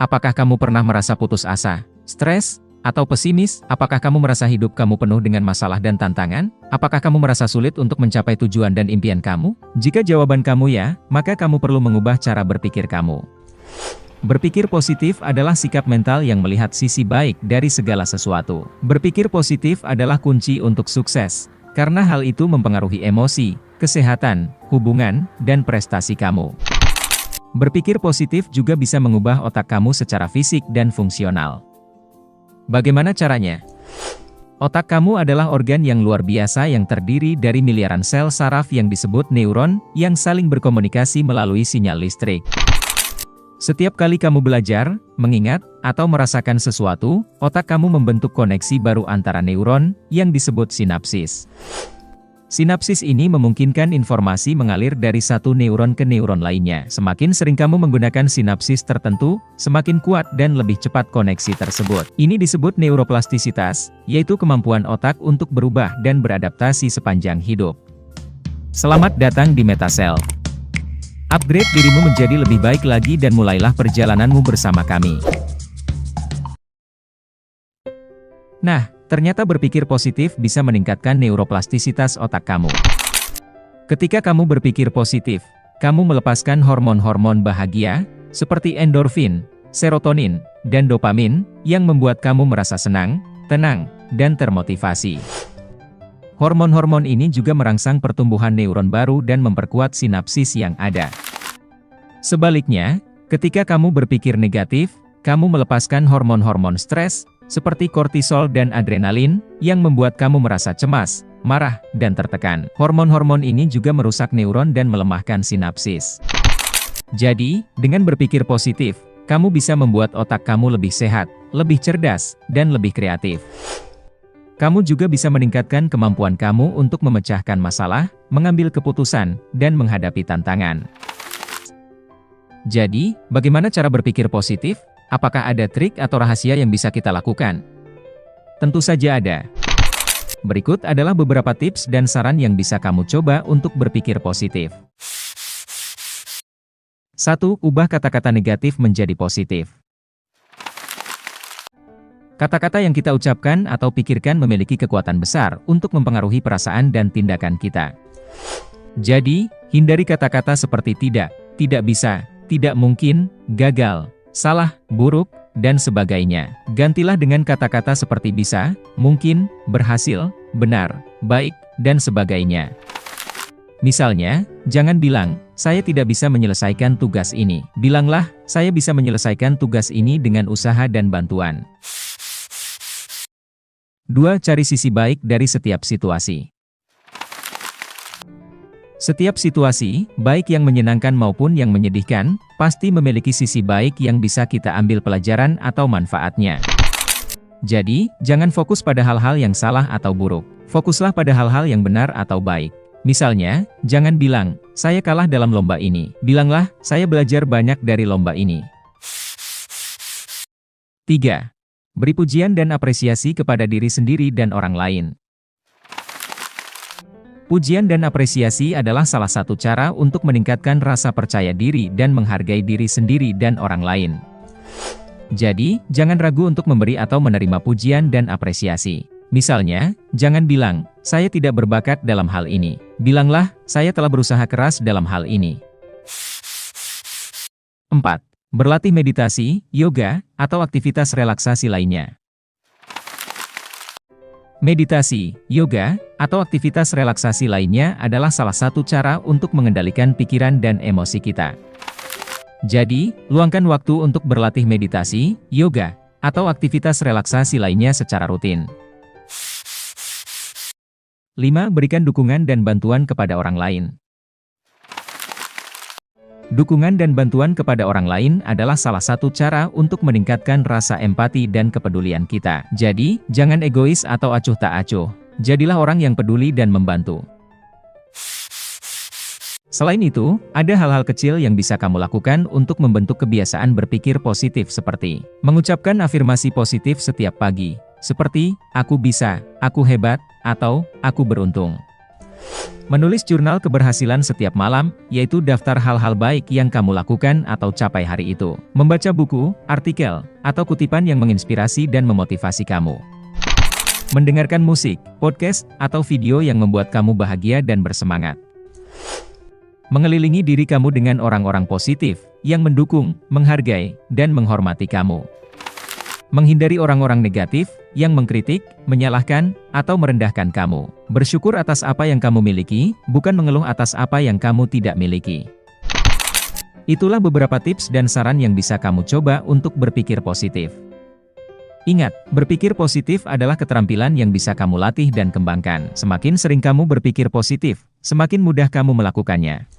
Apakah kamu pernah merasa putus asa, stres, atau pesimis? Apakah kamu merasa hidup kamu penuh dengan masalah dan tantangan? Apakah kamu merasa sulit untuk mencapai tujuan dan impian kamu? Jika jawaban kamu ya, maka kamu perlu mengubah cara berpikir kamu. Berpikir positif adalah sikap mental yang melihat sisi baik dari segala sesuatu. Berpikir positif adalah kunci untuk sukses, karena hal itu mempengaruhi emosi, kesehatan, hubungan, dan prestasi kamu. Berpikir positif juga bisa mengubah otak kamu secara fisik dan fungsional. Bagaimana caranya? Otak kamu adalah organ yang luar biasa yang terdiri dari miliaran sel saraf yang disebut neuron, yang saling berkomunikasi melalui sinyal listrik. Setiap kali kamu belajar, mengingat, atau merasakan sesuatu, otak kamu membentuk koneksi baru antara neuron, yang disebut sinapsis. Sinapsis ini memungkinkan informasi mengalir dari satu neuron ke neuron lainnya. Semakin sering kamu menggunakan sinapsis tertentu, semakin kuat dan lebih cepat koneksi tersebut. Ini disebut neuroplastisitas, yaitu kemampuan otak untuk berubah dan beradaptasi sepanjang hidup. Selamat datang di Metasel. Upgrade dirimu menjadi lebih baik lagi dan mulailah perjalananmu bersama kami. Nah, ternyata berpikir positif bisa meningkatkan neuroplastisitas otak kamu. Ketika kamu berpikir positif, kamu melepaskan hormon-hormon bahagia, seperti endorfin, serotonin, dan dopamin, yang membuat kamu merasa senang, tenang, dan termotivasi. Hormon-hormon ini juga merangsang pertumbuhan neuron baru dan memperkuat sinapsis yang ada. Sebaliknya, ketika kamu berpikir negatif, kamu melepaskan hormon-hormon stres, seperti kortisol dan adrenalin, yang membuat kamu merasa cemas, marah, dan tertekan. Hormon-hormon ini juga merusak neuron dan melemahkan sinapsis. Jadi, dengan berpikir positif, kamu bisa membuat otak kamu lebih sehat, lebih cerdas, dan lebih kreatif. Kamu juga bisa meningkatkan kemampuan kamu untuk memecahkan masalah, mengambil keputusan, dan menghadapi tantangan. Jadi, bagaimana cara berpikir positif? Apakah ada trik atau rahasia yang bisa kita lakukan? Tentu saja ada. Berikut adalah beberapa tips dan saran yang bisa kamu coba untuk berpikir positif. 1. Ubah kata-kata negatif menjadi positif. Kata-kata yang kita ucapkan atau pikirkan memiliki kekuatan besar untuk mempengaruhi perasaan dan tindakan kita. Jadi, hindari kata-kata seperti tidak bisa, tidak mungkin, gagal, salah, buruk, dan sebagainya. Gantilah dengan kata-kata seperti bisa, mungkin, berhasil, benar, baik, dan sebagainya. Misalnya, jangan bilang, saya tidak bisa menyelesaikan tugas ini. Bilanglah, saya bisa menyelesaikan tugas ini dengan usaha dan bantuan. 2. Cari sisi baik dari setiap situasi. Setiap situasi, baik yang menyenangkan maupun yang menyedihkan, pasti memiliki sisi baik yang bisa kita ambil pelajaran atau manfaatnya. Jadi, jangan fokus pada hal-hal yang salah atau buruk. Fokuslah pada hal-hal yang benar atau baik. Misalnya, jangan bilang, saya kalah dalam lomba ini. Bilanglah, saya belajar banyak dari lomba ini. 3. Beri pujian dan apresiasi kepada diri sendiri dan orang lain. Pujian dan apresiasi adalah salah satu cara untuk meningkatkan rasa percaya diri dan menghargai diri sendiri dan orang lain. Jadi, jangan ragu untuk memberi atau menerima pujian dan apresiasi. Misalnya, jangan bilang, saya tidak berbakat dalam hal ini. Bilanglah, saya telah berusaha keras dalam hal ini. 4. Berlatih meditasi, yoga, atau aktivitas relaksasi lainnya. Meditasi, yoga, atau aktivitas relaksasi lainnya adalah salah satu cara untuk mengendalikan pikiran dan emosi kita. Jadi, luangkan waktu untuk berlatih meditasi, yoga, atau aktivitas relaksasi lainnya secara rutin. 5. Berikan dukungan dan bantuan kepada orang lain. Dukungan dan bantuan kepada orang lain adalah salah satu cara untuk meningkatkan rasa empati dan kepedulian kita. Jadi, jangan egois atau acuh tak acuh. Jadilah orang yang peduli dan membantu. Selain itu, ada hal-hal kecil yang bisa kamu lakukan untuk membentuk kebiasaan berpikir positif seperti mengucapkan afirmasi positif setiap pagi, seperti, aku bisa, aku hebat, atau, aku beruntung. Menulis jurnal keberhasilan setiap malam, yaitu daftar hal-hal baik yang kamu lakukan atau capai hari itu. Membaca buku, artikel, atau kutipan yang menginspirasi dan memotivasi kamu. Mendengarkan musik, podcast, atau video yang membuat kamu bahagia dan bersemangat. Mengelilingi diri kamu dengan orang-orang positif, yang mendukung, menghargai, dan menghormati kamu. Menghindari orang-orang negatif, yang mengkritik, menyalahkan, atau merendahkan kamu. Bersyukur atas apa yang kamu miliki, bukan mengeluh atas apa yang kamu tidak miliki. Itulah beberapa tips dan saran yang bisa kamu coba untuk berpikir positif. Ingat, berpikir positif adalah keterampilan yang bisa kamu latih dan kembangkan. Semakin sering kamu berpikir positif, semakin mudah kamu melakukannya.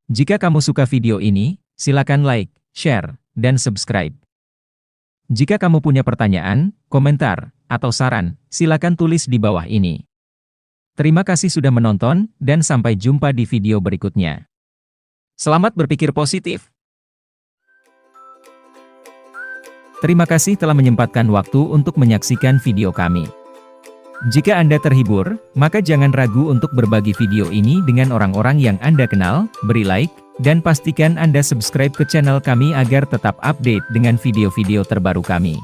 Jika kamu suka video ini, silakan like, share, dan subscribe. Jika kamu punya pertanyaan, komentar, atau saran, silakan tulis di bawah ini. Terima kasih sudah menonton, dan sampai jumpa di video berikutnya. Selamat berpikir positif! Terima kasih telah menyempatkan waktu untuk menyaksikan video kami. Jika Anda terhibur, maka jangan ragu untuk berbagi video ini dengan orang-orang yang Anda kenal, beri like, dan pastikan Anda subscribe ke channel kami agar tetap update dengan video-video terbaru kami.